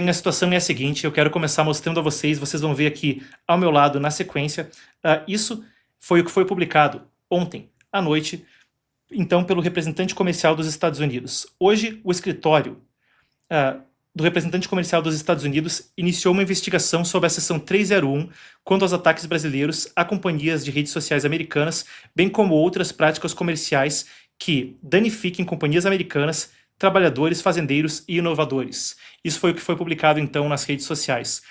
A situação é a seguinte, eu quero começar mostrando a vocês, vocês vão ver aqui ao meu lado na sequência, isso foi o que foi publicado ontem à noite, então pelo representante comercial dos Estados Unidos. Hoje, o escritório do representante comercial dos Estados Unidos iniciou uma investigação sobre a seção 301 quanto aos ataques brasileiros a companhias de redes sociais americanas, bem como outras práticas comerciais que danifiquem companhias americanas, trabalhadores, fazendeiros e inovadores. Isso foi o que foi publicado, então, nas redes sociais.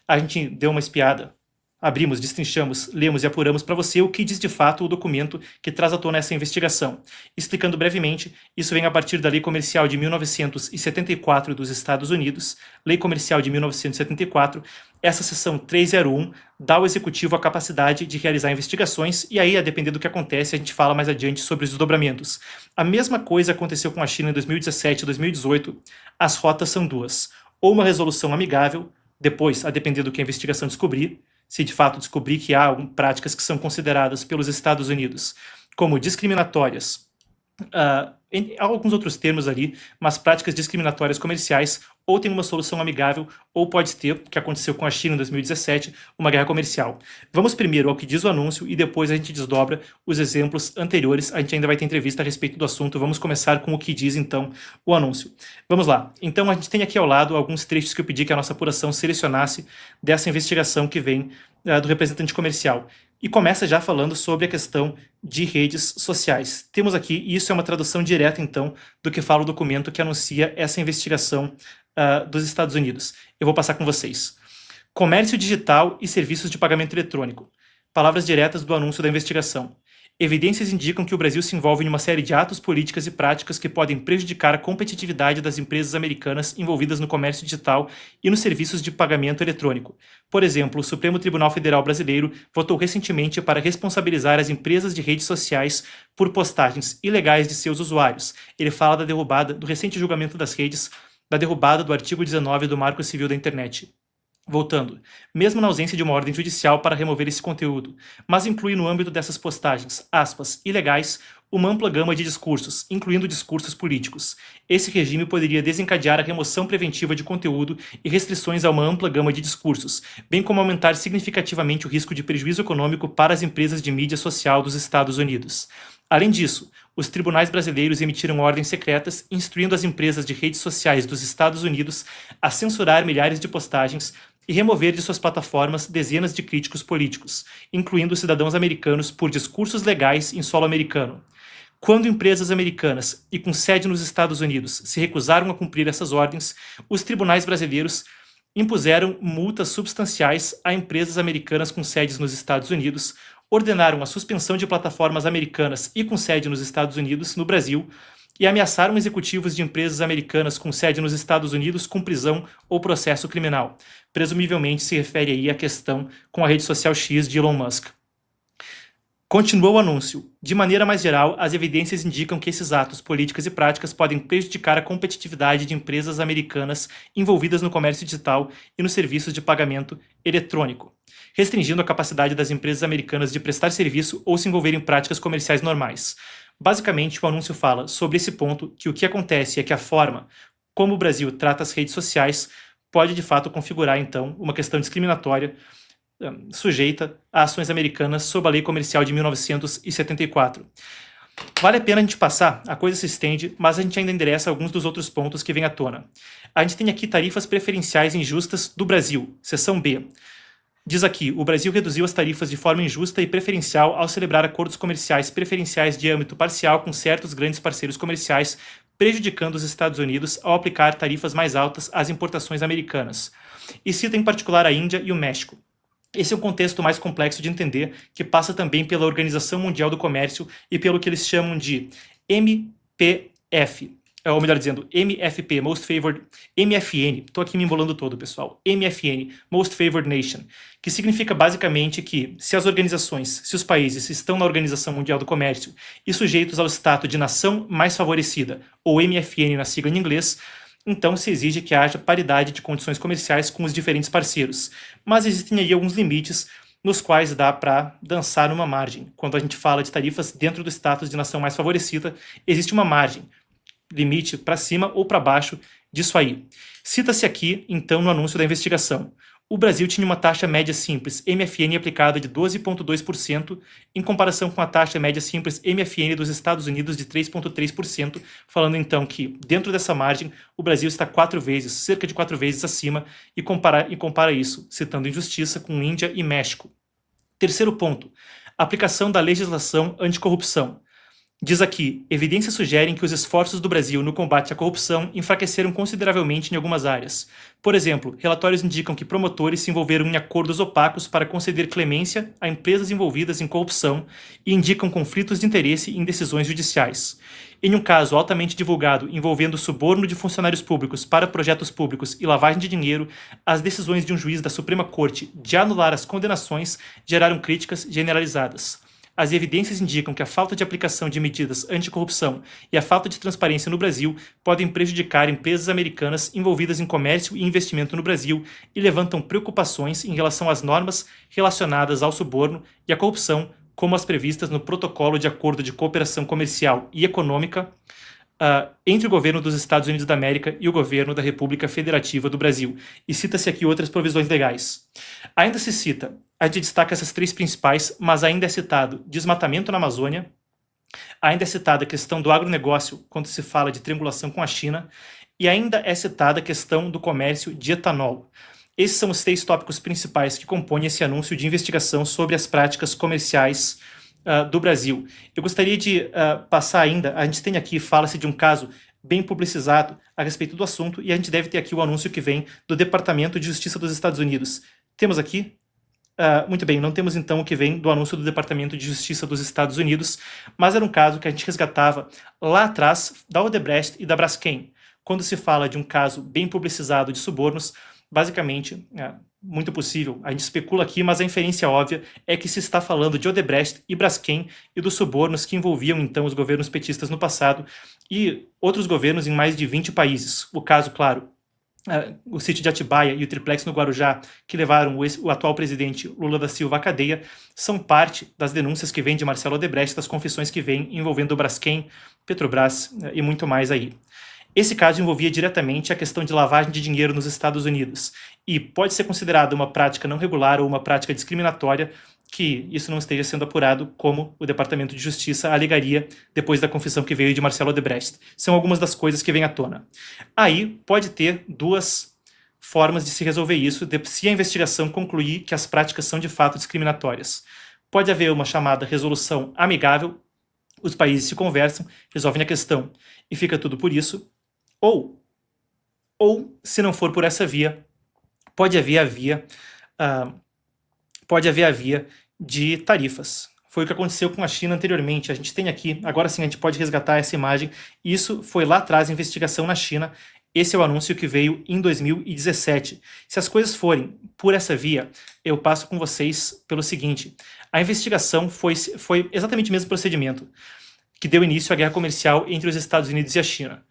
A gente deu uma espiada, abrimos, destrinchamos, lemos e apuramos para você o que diz de fato o documento que traz à tona essa investigação. Explicando brevemente, isso vem a partir da Lei Comercial de 1974 dos Estados Unidos, Lei Comercial de 1974. Essa seção 301 dá ao Executivo a capacidade de realizar investigações e aí, a depender do que acontece, a gente fala mais adiante sobre os desdobramentos. A mesma coisa aconteceu com a China em 2017 e 2018. As rotas são duas. Ou uma resolução amigável, depois, a depender do que a investigação descobrir, se de fato descobrir que há práticas que são consideradas pelos Estados Unidos como discriminatórias, há alguns outros termos ali, mas práticas discriminatórias comerciais, ou tem uma solução amigável, ou pode ter, o que aconteceu com a China em 2017, uma guerra comercial. Vamos primeiro ao que diz o anúncio e depois a gente desdobra os exemplos anteriores. A gente ainda vai ter entrevista a respeito do assunto. Vamos começar com o que diz, então, o anúncio. Vamos lá. Então, a gente tem aqui ao lado alguns trechos que eu pedi que a nossa apuração selecionasse dessa investigação que vem do representante comercial. E começa já falando sobre a questão de redes sociais. Temos aqui, e isso é uma tradução direta, então, do que fala o documento que anuncia essa investigação dos Estados Unidos. Eu vou passar com vocês. Comércio digital e serviços de pagamento eletrônico. Palavras diretas do anúncio da investigação. Evidências indicam que o Brasil se envolve em uma série de atos, políticas e práticas que podem prejudicar a competitividade das empresas americanas envolvidas no comércio digital e nos serviços de pagamento eletrônico. Por exemplo, o Supremo Tribunal Federal Brasileiro votou recentemente para responsabilizar as empresas de redes sociais por postagens ilegais de seus usuários. Ele fala da derrubada do recente julgamento das redes, da derrubada do artigo 19 do Marco Civil da Internet. Voltando, mesmo na ausência de uma ordem judicial para remover esse conteúdo, mas inclui no âmbito dessas postagens, aspas, ilegais, uma ampla gama de discursos, incluindo discursos políticos. Esse regime poderia desencadear a remoção preventiva de conteúdo e restrições a uma ampla gama de discursos, bem como aumentar significativamente o risco de prejuízo econômico para as empresas de mídia social dos Estados Unidos. Além disso, os tribunais brasileiros emitiram ordens secretas instruindo as empresas de redes sociais dos Estados Unidos a censurar milhares de postagens e remover de suas plataformas dezenas de críticos políticos, incluindo cidadãos americanos por discursos legais em solo americano. Quando empresas americanas e com sede nos Estados Unidos se recusaram a cumprir essas ordens, os tribunais brasileiros impuseram multas substanciais a empresas americanas com sedes nos Estados Unidos, ordenaram a suspensão de plataformas americanas e com sede nos Estados Unidos no Brasil e ameaçaram executivos de empresas americanas com sede nos Estados Unidos com prisão ou processo criminal. Presumivelmente se refere aí à questão com a rede social X de Elon Musk. Continuou o anúncio. De maneira mais geral, as evidências indicam que esses atos, políticas e práticas podem prejudicar a competitividade de empresas americanas envolvidas no comércio digital e nos serviços de pagamento eletrônico, restringindo a capacidade das empresas americanas de prestar serviço ou se envolver em práticas comerciais normais. Basicamente, o anúncio fala sobre esse ponto que o que acontece é que a forma como o Brasil trata as redes sociais pode de fato configurar, então, uma questão discriminatória sujeita a ações americanas sob a Lei Comercial de 1974. Vale a pena a gente passar, a coisa se estende, mas a gente ainda endereça alguns dos outros pontos que vêm à tona. A gente tem aqui tarifas preferenciais injustas do Brasil, seção B. Diz aqui, o Brasil reduziu as tarifas de forma injusta e preferencial ao celebrar acordos comerciais preferenciais de âmbito parcial com certos grandes parceiros comerciais, prejudicando os Estados Unidos ao aplicar tarifas mais altas às importações americanas. E cita em particular a Índia e o México. Esse é um contexto mais complexo de entender, que passa também pela Organização Mundial do Comércio e pelo que eles chamam de MPF, ou melhor dizendo, MFP, Most Favored, MFN, estou aqui me embolando todo, pessoal, MFN, Most Favored Nation, que significa basicamente que se as organizações, se os países estão na Organização Mundial do Comércio e sujeitos ao status de nação mais favorecida, ou MFN na sigla em inglês, então se exige que haja paridade de condições comerciais com os diferentes parceiros. Mas existem aí alguns limites nos quais dá para dançar numa margem. Quando a gente fala de tarifas dentro do status de nação mais favorecida, existe uma margem, limite para cima ou para baixo disso aí. Cita-se aqui, então, no anúncio da investigação. O Brasil tinha uma taxa média simples MFN aplicada de 12,2%, em comparação com a taxa média simples MFN dos Estados Unidos de 3,3%, falando então que, dentro dessa margem, o Brasil está cerca de 4 vezes acima, e compara isso, citando injustiça, com Índia e México. Terceiro ponto, aplicação da legislação anticorrupção. Diz aqui, evidências sugerem que os esforços do Brasil no combate à corrupção enfraqueceram consideravelmente em algumas áreas. Por exemplo, relatórios indicam que promotores se envolveram em acordos opacos para conceder clemência a empresas envolvidas em corrupção e indicam conflitos de interesse em decisões judiciais. Em um caso altamente divulgado envolvendo suborno de funcionários públicos para projetos públicos e lavagem de dinheiro, as decisões de um juiz da Suprema Corte de anular as condenações geraram críticas generalizadas. As evidências indicam que a falta de aplicação de medidas anticorrupção e a falta de transparência no Brasil podem prejudicar empresas americanas envolvidas em comércio e investimento no Brasil e levantam preocupações em relação às normas relacionadas ao suborno e à corrupção, como as previstas no Protocolo de Acordo de Cooperação Comercial e Econômica entre o governo dos Estados Unidos da América e o governo da República Federativa do Brasil. E cita-se aqui outras provisões legais. Ainda se cita, a gente destaca essas três principais, mas ainda é citado desmatamento na Amazônia, ainda é citada a questão do agronegócio, quando se fala de triangulação com a China, e ainda é citada a questão do comércio de etanol. Esses são os 3 tópicos principais que compõem esse anúncio de investigação sobre as práticas comerciais do Brasil. Eu gostaria de passar ainda, a gente tem aqui, fala-se de um caso bem publicizado a respeito do assunto, e a gente deve ter aqui o anúncio que vem do Departamento de Justiça dos Estados Unidos. Temos aqui? Muito bem, não temos então o que vem do anúncio do Departamento de Justiça dos Estados Unidos, mas era um caso que a gente resgatava lá atrás da Odebrecht e da Braskem. Quando se fala de um caso bem publicizado de subornos, basicamente, muito possível, a gente especula aqui, mas a inferência óbvia é que se está falando de Odebrecht e Braskem e dos subornos que envolviam então os governos petistas no passado e outros governos em mais de 20 países. O caso, claro, o sítio de Atibaia e o triplex no Guarujá, que levaram o atual presidente Lula da Silva à cadeia, são parte das denúncias que vêm de Marcelo Odebrecht, das confissões que vêm envolvendo o Braskem, Petrobras e muito mais aí. Esse caso envolvia diretamente a questão de lavagem de dinheiro nos Estados Unidos e pode ser considerada uma prática não regular ou uma prática discriminatória, que isso não esteja sendo apurado, como o Departamento de Justiça alegaria depois da confissão que veio de Marcelo Odebrecht. São algumas das coisas que vêm à tona. Aí pode ter 2 formas de se resolver isso, se a investigação concluir que as práticas são de fato discriminatórias. Pode haver uma chamada resolução amigável, os países se conversam, resolvem a questão e fica tudo por isso. Ou, se não for por essa via, pode haver a via de tarifas. Foi o que aconteceu com a China anteriormente. A gente tem aqui, agora sim a gente pode resgatar essa imagem. Isso foi lá atrás, a investigação na China. Esse é o anúncio que veio em 2017. Se as coisas forem por essa via, eu passo com vocês pelo seguinte. A investigação foi exatamente o mesmo procedimento que deu início à guerra comercial entre os Estados Unidos e a China.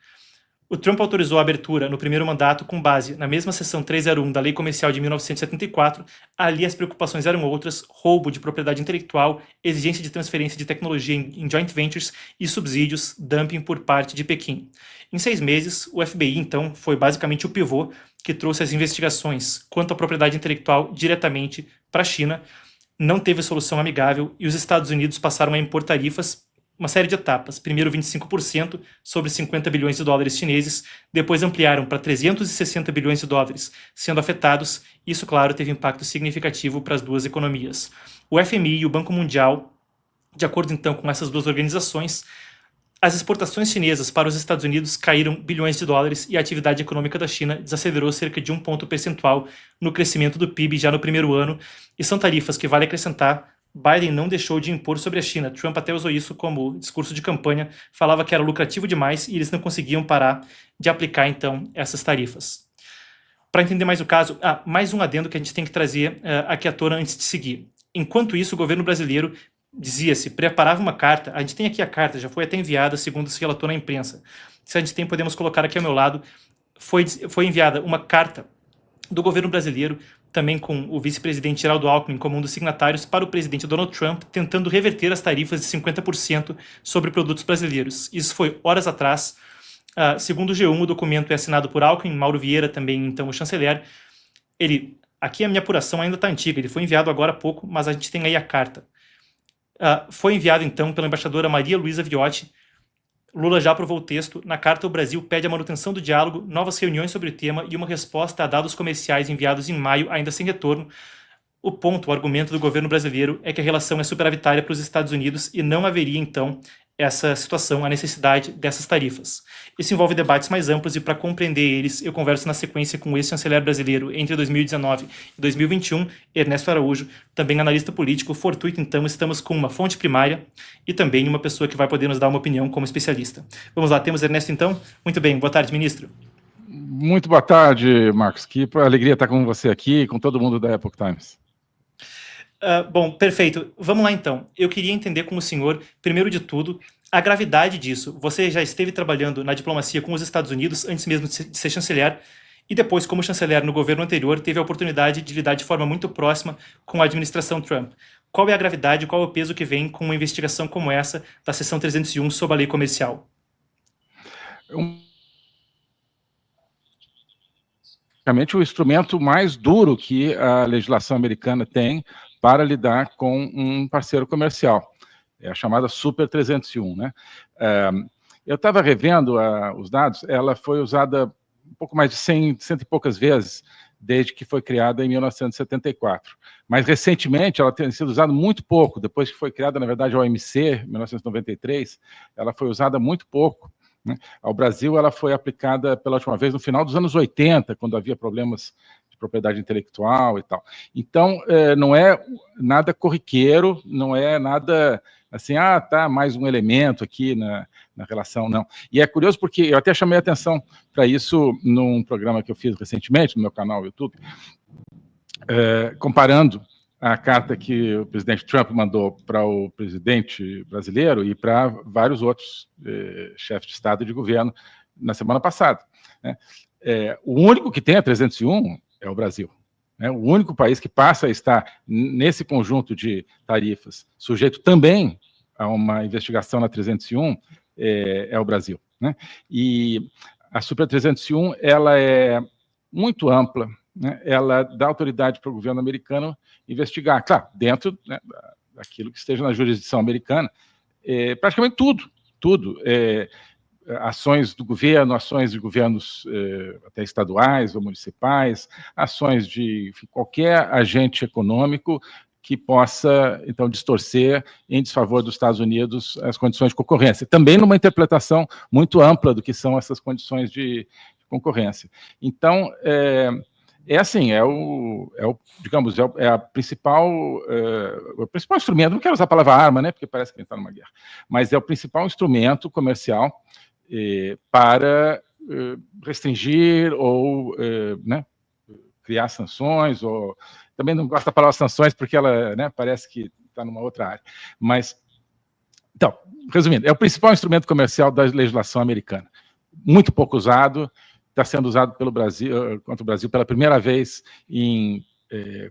O Trump autorizou a abertura no primeiro mandato com base na mesma seção 301 da Lei Comercial de 1974. Ali as preocupações eram outras: roubo de propriedade intelectual, exigência de transferência de tecnologia em joint ventures e subsídios, dumping por parte de Pequim. Em 6 meses, o FBI, então, foi basicamente o pivô que trouxe as investigações quanto à propriedade intelectual diretamente para a China. Não teve solução amigável e os Estados Unidos passaram a impor tarifas, uma série de etapas. Primeiro 25% sobre 50 bilhões de dólares chineses, depois ampliaram para 360 bilhões de dólares sendo afetados. Isso, claro, teve impacto significativo para as 2 economias. O FMI e o Banco Mundial, de acordo então com essas 2 organizações, as exportações chinesas para os Estados Unidos caíram bilhões de dólares e a atividade econômica da China desacelerou cerca de 1 ponto percentual no crescimento do PIB já no primeiro ano, e são tarifas que, vale acrescentar, Biden não deixou de impor sobre a China. Trump até usou isso como discurso de campanha, falava que era lucrativo demais e eles não conseguiam parar de aplicar, então, essas tarifas. Para entender mais o caso, mais um adendo que a gente tem que trazer aqui à tona antes de seguir. Enquanto isso, o governo brasileiro dizia-se, preparava uma carta, a gente tem aqui a carta, já foi até enviada, segundo se relatou na imprensa. Se a gente tem, podemos colocar aqui ao meu lado, foi enviada uma carta do governo brasileiro, também com o vice-presidente Geraldo Alckmin como um dos signatários, para o presidente Donald Trump, tentando reverter as tarifas de 50% sobre produtos brasileiros. Isso foi horas atrás. Segundo o G1, o documento é assinado por Alckmin, Mauro Vieira também, então, o chanceler. Aqui a minha apuração ainda está antiga, ele foi enviado agora há pouco, mas a gente tem aí a carta. Foi enviado, então, pela embaixadora Maria Luísa Viotti. Lula já aprovou o texto. Na carta, o Brasil pede a manutenção do diálogo, novas reuniões sobre o tema e uma resposta a dados comerciais enviados em maio, ainda sem retorno. O argumento do governo brasileiro é que a relação é superavitária para os Estados Unidos e não haveria, então, essa situação, a necessidade dessas tarifas. Isso envolve debates mais amplos e, para compreender eles, eu converso na sequência com o ex-chanceler brasileiro entre 2019 e 2021, Ernesto Araújo, também analista político. Fortuito, então, estamos com uma fonte primária e também uma pessoa que vai poder nos dar uma opinião como especialista. Vamos lá, temos Ernesto, então? Muito bem, boa tarde, ministro. Muito boa tarde, Marcos. Que alegria estar com você aqui, com todo mundo da Epoch Times. Bom, perfeito. Vamos lá, então. Eu queria entender com o senhor, primeiro de tudo, a gravidade disso. Você já esteve trabalhando na diplomacia com os Estados Unidos antes mesmo de ser chanceler, e depois, como chanceler no governo anterior, teve a oportunidade de lidar de forma muito próxima com a administração Trump. Qual é a gravidade, qual é o peso que vem com uma investigação como essa da seção 301 sobre a lei comercial? Basicamente, o instrumento mais duro que a legislação americana tem para lidar com um parceiro comercial. É a chamada Super 301, né? Eu estava revendo os dados, ela foi usada um pouco mais de 100 e poucas vezes desde que foi criada em 1974. Mas, recentemente, ela tem sido usada muito pouco. Depois que foi criada, na verdade, a OMC, em 1993, ela foi usada muito pouco. Ao Brasil, ela foi aplicada pela última vez no final dos anos 80, quando havia problemas de propriedade intelectual e tal. Então, não é nada corriqueiro, não é nada assim, tá, mais um elemento aqui na relação, não. E é curioso porque eu até chamei a atenção para isso num programa que eu fiz recentemente, no meu canal YouTube, comparando a carta que o presidente Trump mandou para o presidente brasileiro e para vários outros chefes de Estado e de governo na semana passada. Né? O único que tem a 301 é o Brasil. Né? O único país que passa a estar nesse conjunto de tarifas, sujeito também a uma investigação na 301, é o Brasil. Né? E a Super 301 ela é muito ampla, né? Ela dá autoridade para o governo americano investigar, claro, dentro, né, daquilo que esteja na jurisdição americana, praticamente tudo. Ações do governo, ações de governos até estaduais ou municipais, ações de qualquer agente econômico que possa, então, distorcer em desfavor dos Estados Unidos as condições de concorrência. Também numa interpretação muito ampla do que são essas condições de concorrência. Então, assim, digamos, a principal, o principal instrumento, não quero usar a palavra arma, né, porque parece que a gente está numa guerra, mas é o principal instrumento comercial para restringir ou né, criar sanções, ou também não gosto da palavra sanções porque ela, né, parece que está numa outra área. Mas, então, resumindo, é o principal instrumento comercial da legislação americana. Muito pouco usado, está sendo usado pelo Brasil, contra o Brasil pela primeira vez em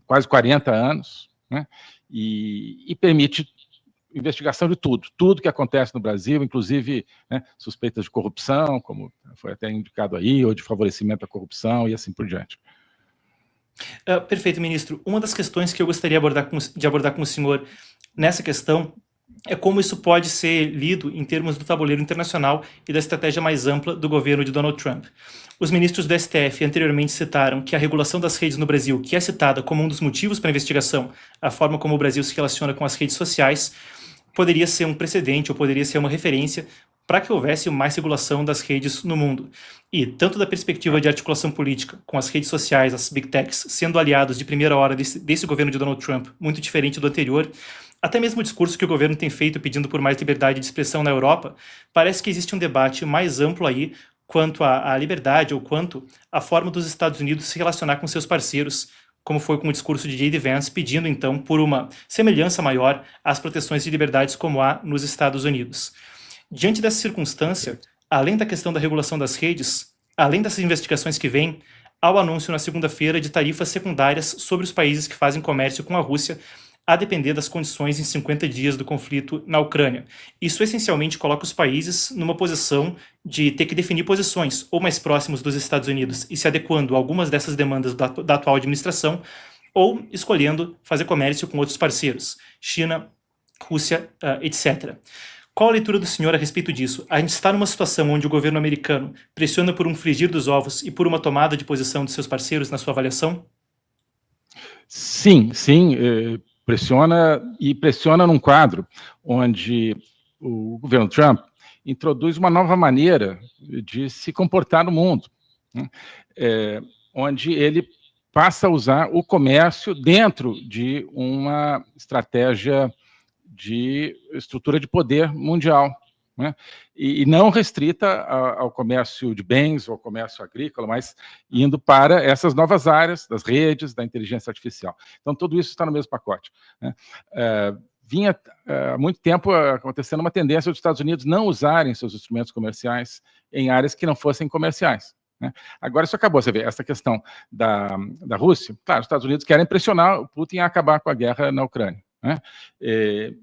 quase 40 anos, né? E permite investigação de tudo que acontece no Brasil, inclusive, né, suspeitas de corrupção, como foi até indicado aí, ou de favorecimento à corrupção e assim por diante. Perfeito, ministro. Uma das questões que eu gostaria de abordar com o senhor nessa questão é como isso pode ser lido em termos do tabuleiro internacional e da estratégia mais ampla do governo de Donald Trump. Os ministros do STF anteriormente citaram que a regulação das redes no Brasil, que é citada como um dos motivos para a investigação, a forma como o Brasil se relaciona com as redes sociais, poderia ser um precedente ou poderia ser uma referência para que houvesse mais regulação das redes no mundo. E, tanto da perspectiva de articulação política, com as redes sociais, as big techs, sendo aliados de primeira hora desse governo de Donald Trump, muito diferente do anterior, até mesmo o discurso que o governo tem feito pedindo por mais liberdade de expressão na Europa, parece que existe um debate mais amplo aí quanto à liberdade ou quanto à forma dos Estados Unidos se relacionar com seus parceiros, como foi com o discurso de J.D. Vance, pedindo, então, por uma semelhança maior às proteções de liberdades como há nos Estados Unidos. Diante dessa circunstância, além da questão da regulação das redes, além dessas investigações que vêm, há o anúncio na segunda-feira de tarifas secundárias sobre os países que fazem comércio com a Rússia, a depender das condições em 50 dias do conflito na Ucrânia. Isso essencialmente coloca os países numa posição de ter que definir posições ou mais próximos dos Estados Unidos e se adequando a algumas dessas demandas da atual administração, ou escolhendo fazer comércio com outros parceiros, China, Rússia, etc. Qual a leitura do senhor a respeito disso? A gente está numa situação onde o governo americano pressiona por um frigir dos ovos e por uma tomada de posição de seus parceiros, na sua avaliação? Sim, sim, pressiona num quadro onde o governo Trump introduz uma nova maneira de se comportar no mundo, né? Onde ele passa a usar o comércio dentro de uma estratégia de estrutura de poder mundial, né? E não restrita ao comércio de bens ou ao comércio agrícola, mas indo para essas novas áreas das redes, da inteligência artificial. Então, tudo isso está no mesmo pacote, né? Vinha há muito tempo acontecendo uma tendência dos Estados Unidos não usarem seus instrumentos comerciais em áreas que não fossem comerciais, né? Agora isso acabou. Você vê, essa questão da Rússia, claro, os Estados Unidos querem pressionar o Putin a acabar com a guerra na Ucrânia, né?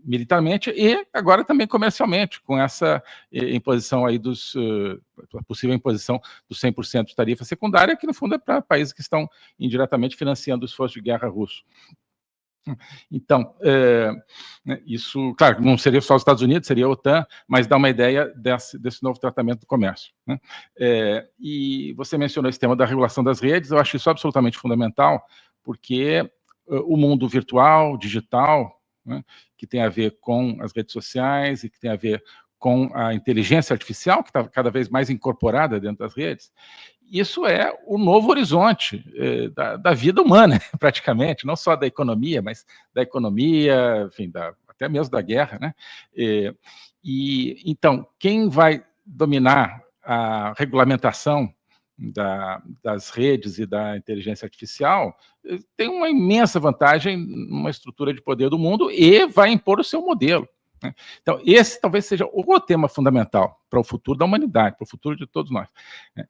Militarmente e agora também comercialmente, com essa imposição aí possível imposição dos 100% de tarifa secundária, que no fundo é para países que estão indiretamente financiando o esforço de guerra russo. Então, isso, claro, não seria só os Estados Unidos, seria a OTAN, mas dá uma ideia desse novo tratamento do comércio, né? E você mencionou esse tema da regulação das redes. Eu acho isso absolutamente fundamental, porque o mundo virtual, digital, né, que tem a ver com as redes sociais e que tem a ver com a inteligência artificial, que está cada vez mais incorporada dentro das redes, isso é o novo horizonte da vida humana, praticamente, não só da economia, mas da economia, enfim, até mesmo da guerra, né? Então, quem vai dominar a regulamentação das redes e da inteligência artificial tem uma imensa vantagem numa estrutura de poder do mundo e vai impor o seu modelo, né? Então, esse talvez seja o tema fundamental para o futuro da humanidade, para o futuro de todos nós, né?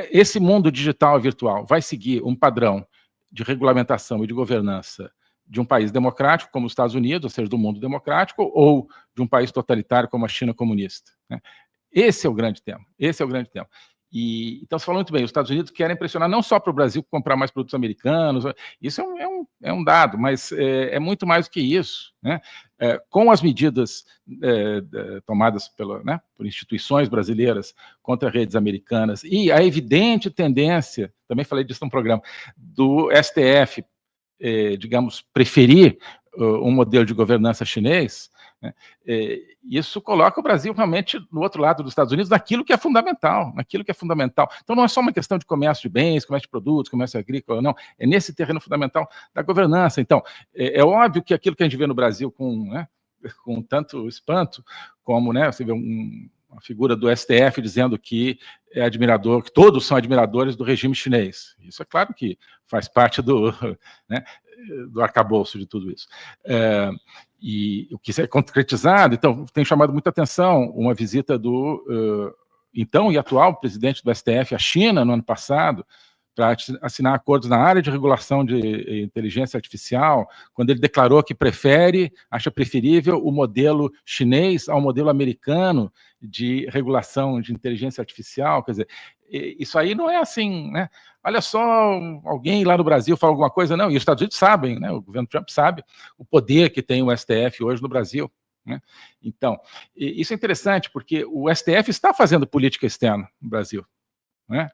Esse mundo digital e virtual vai seguir um padrão de regulamentação e de governança de um país democrático como os Estados Unidos, ou seja, do mundo democrático, ou de um país totalitário como a China comunista, né? Esse é o grande tema, esse é o grande tema. Então, você falou muito bem, os Estados Unidos querem pressionar não só para o Brasil comprar mais produtos americanos, isso é um dado, mas é muito mais do que isso, né? Com as medidas tomadas por instituições brasileiras contra redes americanas e a evidente tendência, também falei disso no programa, do STF, digamos, preferir um modelo de governança chinês, né? Isso coloca o Brasil realmente no outro lado dos Estados Unidos, naquilo que é fundamental, Então não é só uma questão de comércio de bens, comércio de produtos, comércio agrícola, não, é nesse terreno fundamental da governança. Então, é óbvio que aquilo que a gente vê no Brasil com tanto espanto, como, né, você vê uma figura do STF dizendo que é admirador, que todos são admiradores do regime chinês. Isso é claro que faz parte né, do arcabouço de tudo isso. E o que é concretizado, então, tem chamado muita atenção uma visita do então e atual presidente do STF à China no ano passado, para assinar acordos na área de regulação de inteligência artificial, quando ele declarou que acha preferível o modelo chinês ao modelo americano de regulação de inteligência artificial. Quer dizer, isso aí não é assim, né? Olha só, alguém lá no Brasil fala alguma coisa, não, e os Estados Unidos sabem, né? O governo Trump sabe o poder que tem o STF hoje no Brasil, né? Então, isso é interessante, porque o STF está fazendo política externa no Brasil, né?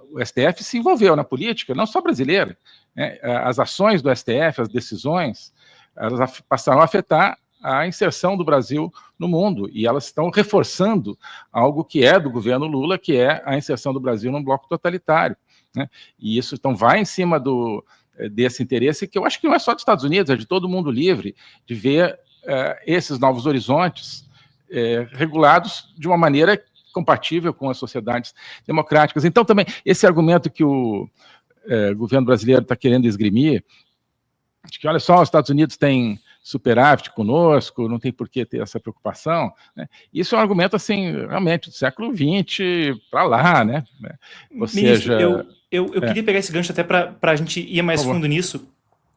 O STF se envolveu na política, não só brasileira, né? As ações do STF, as decisões, elas passaram a afetar a inserção do Brasil no mundo, e elas estão reforçando algo que é do governo Lula, que é a inserção do Brasil num bloco totalitário, né? E isso então vai em cima desse interesse, que eu acho que não é só dos Estados Unidos, é de todo mundo livre, de ver esses novos horizontes regulados de uma maneira compatível com as sociedades democráticas. Então, também, esse argumento que o governo brasileiro está querendo esgrimir, de que, olha só, os Estados Unidos têm superávit conosco, não tem por que ter essa preocupação, né? Isso é um argumento, assim, realmente, do século XX para lá, né? Ou Ministro, seja... eu queria pegar esse gancho até para a gente ir mais fundo nisso,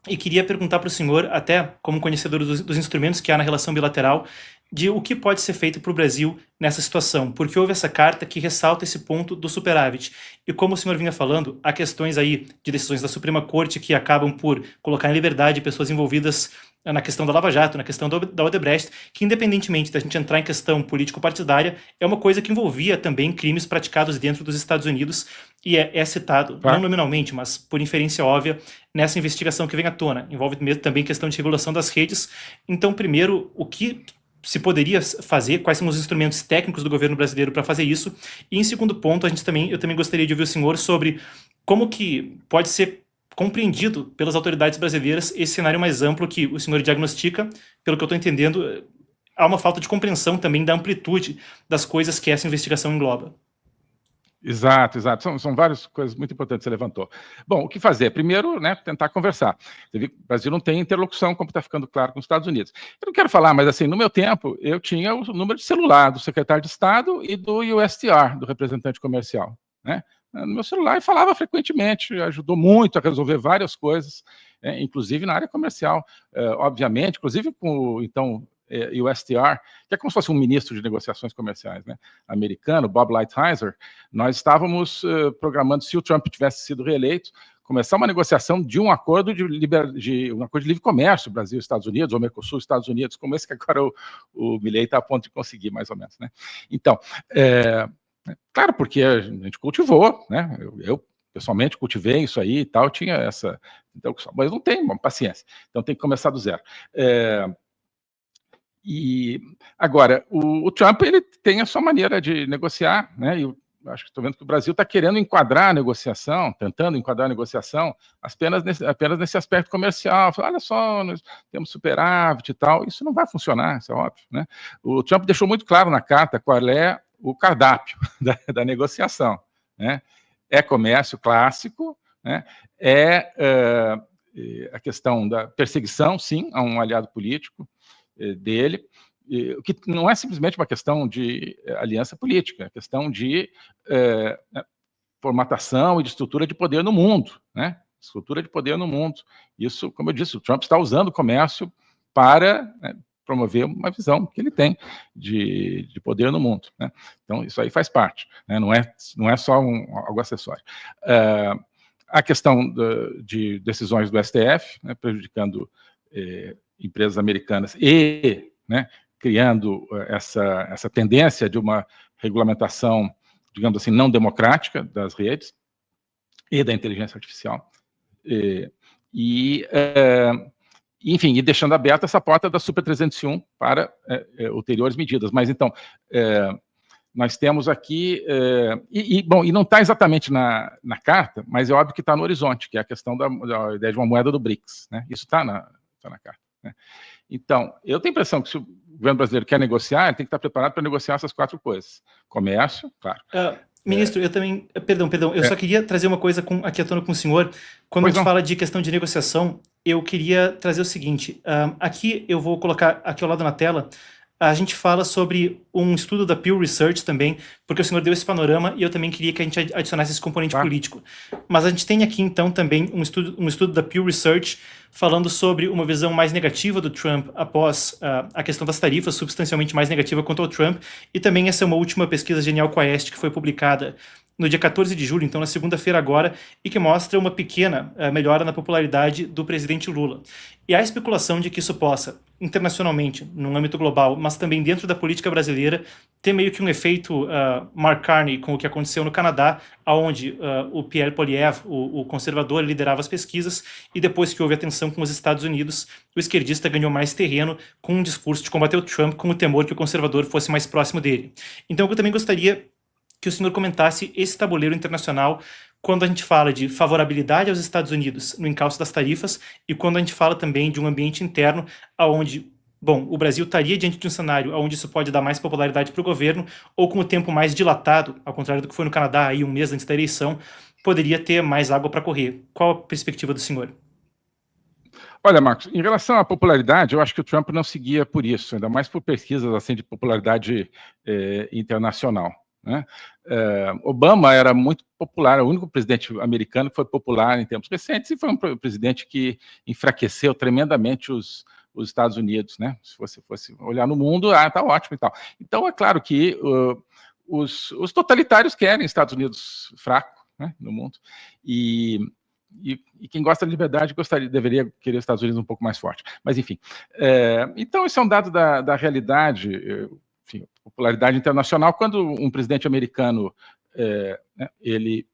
e queria perguntar para o senhor, até como conhecedor dos instrumentos que há na relação bilateral, de o que pode ser feito para o Brasil nessa situação, porque houve essa carta que ressalta esse ponto do superávit. E como o senhor vinha falando, há questões aí de decisões da Suprema Corte que acabam por colocar em liberdade pessoas envolvidas na questão da Lava Jato, na questão da Odebrecht, que independentemente da gente entrar em questão político-partidária, é uma coisa que envolvia também crimes praticados dentro dos Estados Unidos e é citado, não nominalmente, mas por inferência óbvia, nessa investigação que vem à tona. Envolve mesmo também questão de regulação das redes. Então, primeiro, o que se poderia fazer, quais são os instrumentos técnicos do governo brasileiro para fazer isso, e em segundo ponto, eu também gostaria de ouvir o senhor sobre como que pode ser compreendido pelas autoridades brasileiras esse cenário mais amplo que o senhor diagnostica. Pelo que eu estou entendendo, há uma falta de compreensão também da amplitude das coisas que essa investigação engloba. Exato, exato. São várias coisas muito importantes que você levantou. Bom, o que fazer? Primeiro, né, tentar conversar. Você viu que o Brasil não tem interlocução, como está ficando claro, com os Estados Unidos. Eu não quero falar, mas assim, no meu tempo, eu tinha o número de celular do secretário de Estado e do USTR, do representante comercial, né? No meu celular e falava frequentemente, ajudou muito a resolver várias coisas, inclusive na área comercial, obviamente, inclusive com o então USTR, que é como se fosse um ministro de negociações comerciais, né, americano, Bob Lighthizer. Nós estávamos programando, se o Trump tivesse sido reeleito, começar uma negociação de um acordo um acordo de livre comércio, Brasil, Estados Unidos, ou Mercosul, Estados Unidos, como esse que agora o Milei está a ponto de conseguir, mais ou menos, né? Então, claro, porque a gente cultivou, né? Eu pessoalmente cultivei isso aí e tal, tinha essa interlocução, mas não tem paciência, então tem que começar do zero. E agora, o Trump, ele tem a sua maneira de negociar, né? E eu acho que estou vendo que o Brasil está querendo enquadrar a negociação, tentando enquadrar a negociação apenas nesse aspecto comercial. Olha só, nós temos superávit e tal. Isso não vai funcionar, isso é óbvio, né? O Trump deixou muito claro na carta qual é o cardápio da negociação, né? É comércio clássico, né? A questão da perseguição, sim, a um aliado político dele, o que não é simplesmente uma questão de aliança política, é questão de formatação e de estrutura de poder no mundo, né? Estrutura de poder no mundo. Isso, como eu disse, o Trump está usando o comércio para promover uma visão que ele tem de poder no mundo, né? Então, isso aí faz parte, né? Não é só algo acessório. A questão de decisões do STF, né, prejudicando empresas americanas e, né, criando essa tendência de uma regulamentação, digamos assim, não democrática das redes e da inteligência artificial. Enfim, e deixando aberta essa porta da Super 301 para ulteriores medidas. Mas, então, nós temos aqui, bom, e não está exatamente na carta, mas é óbvio que está no horizonte, que é a questão da ideia de uma moeda do BRICS, né? Isso está na carta, né? Então, eu tenho a impressão que se o governo brasileiro quer negociar, ele tem que estar preparado para negociar essas quatro coisas. Comércio, claro. Ministro, eu também... Perdão, eu só queria trazer uma coisa aqui à tona com o senhor. Quando a gente fala de questão de negociação, eu queria trazer o seguinte. Aqui eu vou colocar aqui ao lado na tela. A gente fala sobre um estudo da Pew Research também, porque o senhor deu esse panorama e eu também queria que a gente adicionasse esse componente político. Mas a gente tem aqui, então, também um estudo da Pew Research falando sobre uma visão mais negativa do Trump após a questão das tarifas, substancialmente mais negativa quanto ao Trump, e também essa é uma última pesquisa Genial Quest que foi publicada no dia 14 de julho, então na segunda-feira agora, e que mostra uma pequena melhora na popularidade do presidente Lula. E há especulação de que isso possa, internacionalmente, num âmbito global, mas também dentro da política brasileira, ter meio que um efeito Mark Carney com o que aconteceu no Canadá, onde o Pierre Poilievre, o conservador, liderava as pesquisas, e depois que houve a tensão com os Estados Unidos, o esquerdista ganhou mais terreno com um discurso de combater o Trump, com o temor que o conservador fosse mais próximo dele. Então eu também gostaria que o senhor comentasse esse tabuleiro internacional quando a gente fala de favorabilidade aos Estados Unidos no encalço das tarifas e quando a gente fala também de um ambiente interno onde, bom, o Brasil estaria diante de um cenário onde isso pode dar mais popularidade para o governo ou com o tempo mais dilatado, ao contrário do que foi no Canadá, aí um mês antes da eleição, poderia ter mais água para correr. Qual a perspectiva do senhor? Olha, Marcos, em relação à popularidade, eu acho que o Trump não seguia por isso, ainda mais por pesquisas assim de popularidade internacional, né? Obama era muito popular, o único presidente americano que foi popular em tempos recentes, e foi um presidente que enfraqueceu tremendamente os Estados Unidos, né? Se você fosse olhar no mundo, tá ótimo e tal. Então, é claro que os totalitários querem Estados Unidos fraco, né, no mundo, e quem gosta de liberdade deveria querer os Estados Unidos um pouco mais forte. Mas, enfim. Então, isso é um dado da realidade, enfim, popularidade internacional. Quando um presidente americano né, ele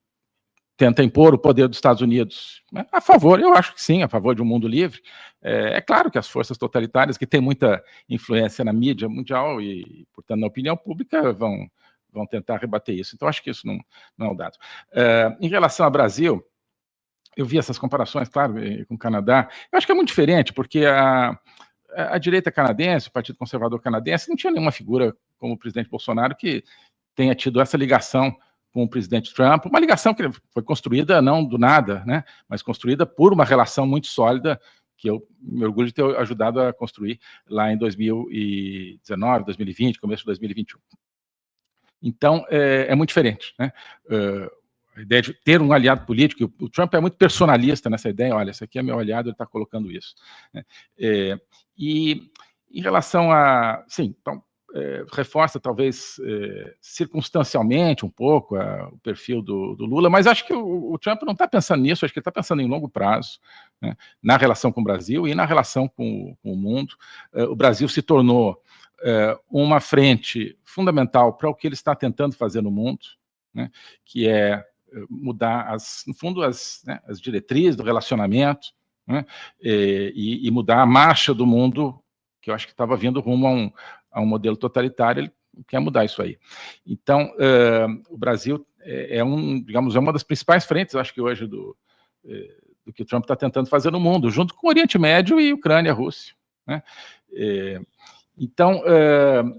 tenta impor o poder dos Estados Unidos, né, a favor, eu acho que sim, a favor de um mundo livre. É claro que as forças totalitárias, que têm muita influência na mídia mundial e, portanto, na opinião pública, vão tentar rebater isso. Então, acho que isso não é o dado. Em relação ao Brasil, eu vi essas comparações, claro, com o Canadá. Eu acho que é muito diferente, porque a direita canadense, o Partido Conservador canadense, não tinha nenhuma figura como o presidente Bolsonaro que tenha tido essa ligação com o presidente Trump, uma ligação que foi construída não do nada, né, mas construída por uma relação muito sólida, que eu me orgulho de ter ajudado a construir lá em 2019, 2020, começo de 2021. Então, é muito diferente, né? A ideia de ter um aliado político, o Trump é muito personalista nessa ideia, olha, esse aqui é meu aliado, ele está colocando isso, né? E em relação a, sim, então, reforça talvez circunstancialmente um pouco o perfil do Lula, mas acho que o Trump não está pensando nisso, acho que ele está pensando em longo prazo, né, na relação com o Brasil e na relação com o mundo. O Brasil se tornou uma frente fundamental para o que ele está tentando fazer no mundo, né, que é mudar, no fundo, as diretrizes do relacionamento, né, e mudar a marcha do mundo, que eu acho que estava vindo rumo a um modelo totalitário. Ele quer mudar isso aí. Então, o Brasil digamos, é uma das principais frentes, acho que hoje, do que o Trump está tentando fazer no mundo, junto com o Oriente Médio e Ucrânia, Rússia, né? Então,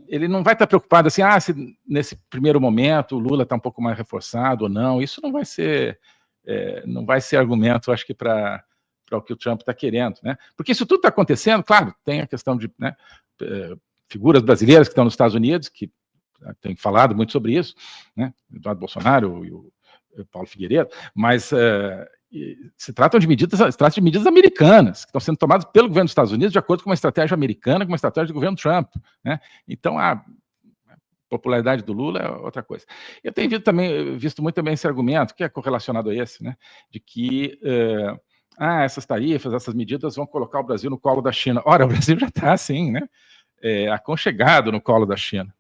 ele não vai estar preocupado assim, se nesse primeiro momento o Lula está um pouco mais reforçado ou não. Isso não vai ser argumento, acho que, para o que o Trump está querendo, né? Porque isso tudo está acontecendo, claro, tem a questão de, né, figuras brasileiras que estão nos Estados Unidos, que têm falado muito sobre isso, né? Eduardo Bolsonaro e o Paulo Figueiredo, mas se trata de medidas americanas, que estão sendo tomadas pelo governo dos Estados Unidos de acordo com uma estratégia americana, com uma estratégia do governo Trump, né? Então, a popularidade do Lula é outra coisa. Eu tenho visto muito também esse argumento, que é correlacionado a esse, né, de que essas tarifas, essas medidas vão colocar o Brasil no colo da China. Ora, o Brasil já está assim, né, aconchegado no colo da China.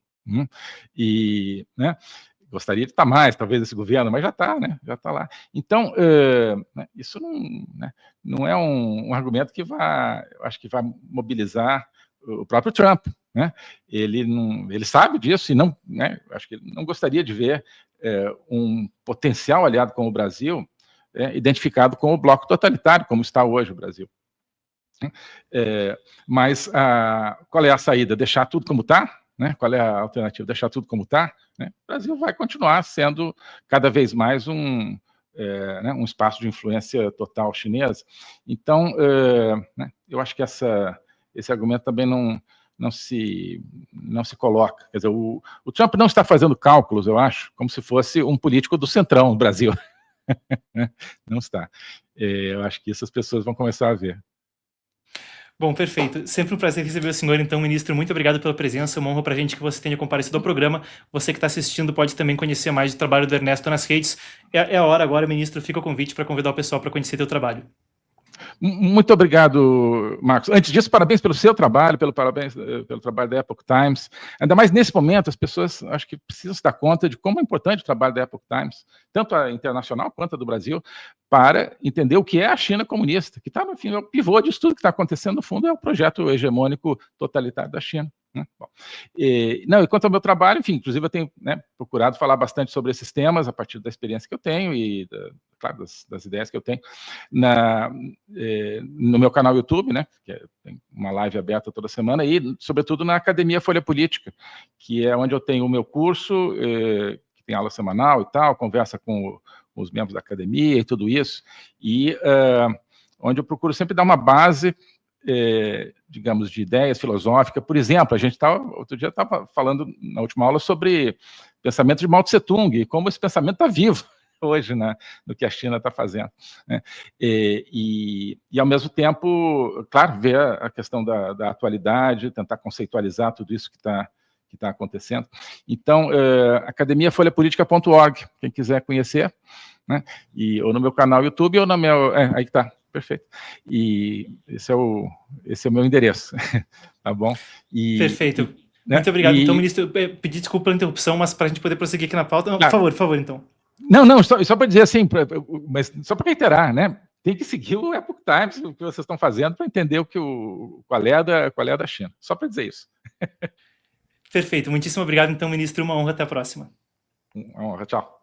E, né, gostaria de estar mais, talvez, esse governo, mas já está, né? Já está lá. Então, isso não é um argumento que eu acho que vai mobilizar o próprio Trump, né? Ele sabe disso e não, né, acho que ele não gostaria de ver um potencial aliado como o Brasil identificado com o bloco totalitário, como está hoje o Brasil. Mas qual é a saída? Deixar tudo como está? Né? Qual é a alternativa? Deixar tudo como está? Né? O Brasil vai continuar sendo cada vez mais um espaço de influência total chinesa. Então, né, eu acho que esse argumento também não se coloca. Quer dizer, o Trump não está fazendo cálculos, eu acho, como se fosse um político do centrão do Brasil. Não está. Eu acho que isso as pessoas vão começar a ver. Bom, perfeito. Sempre um prazer receber o senhor, então, ministro. Muito obrigado pela presença. Uma honra para a gente que você tenha comparecido ao programa. Você que está assistindo pode também conhecer mais do trabalho do Ernesto nas redes. É a hora agora, ministro. Fica o convite para convidar o pessoal para conhecer teu trabalho. Muito obrigado, Marcos. Antes disso, parabéns pelo seu trabalho, pelo trabalho da Epoch Times. Ainda mais nesse momento, as pessoas acho que precisam se dar conta de como é importante o trabalho da Epoch Times, tanto a internacional quanto a do Brasil, para entender o que é a China comunista, que está, no fim, é o pivô disso tudo que está acontecendo, no fundo, é o projeto hegemônico totalitário da China. Bom, e quanto ao meu trabalho, enfim, inclusive eu tenho, né, procurado falar bastante sobre esses temas a partir da experiência que eu tenho e, claro, das ideias que eu tenho no meu canal YouTube, né, que tem uma live aberta toda semana, e, sobretudo, na Academia Folha Política, que é onde eu tenho o meu curso, que tem aula semanal e tal, conversa com os membros da academia e tudo isso, e onde eu procuro sempre dar uma base, digamos, de ideias filosóficas. Por exemplo, outro dia estava falando na última aula sobre pensamento de Mao Tse-tung, e como esse pensamento está vivo hoje, né, no que a China está fazendo, né? E, ao mesmo tempo, claro, ver a questão da atualidade, tentar conceitualizar tudo isso que está acontecendo. Então, academiafolhapolitica.org, quem quiser conhecer, né? Ou no meu canal YouTube, ou no meu... aí que está, perfeito. E esse é o meu endereço, tá bom? Perfeito. Né? Muito obrigado. Então, ministro, pedi desculpa pela interrupção, mas para a gente poder prosseguir aqui na pauta, não, por favor, então. Não, só para dizer assim, mas só para reiterar, né? Tem que seguir o Epoch Times, o que vocês estão fazendo, para entender qual é da China. Só para dizer isso. Perfeito. Muitíssimo obrigado, então, ministro. Uma honra. Até a próxima. Uma honra. Tchau.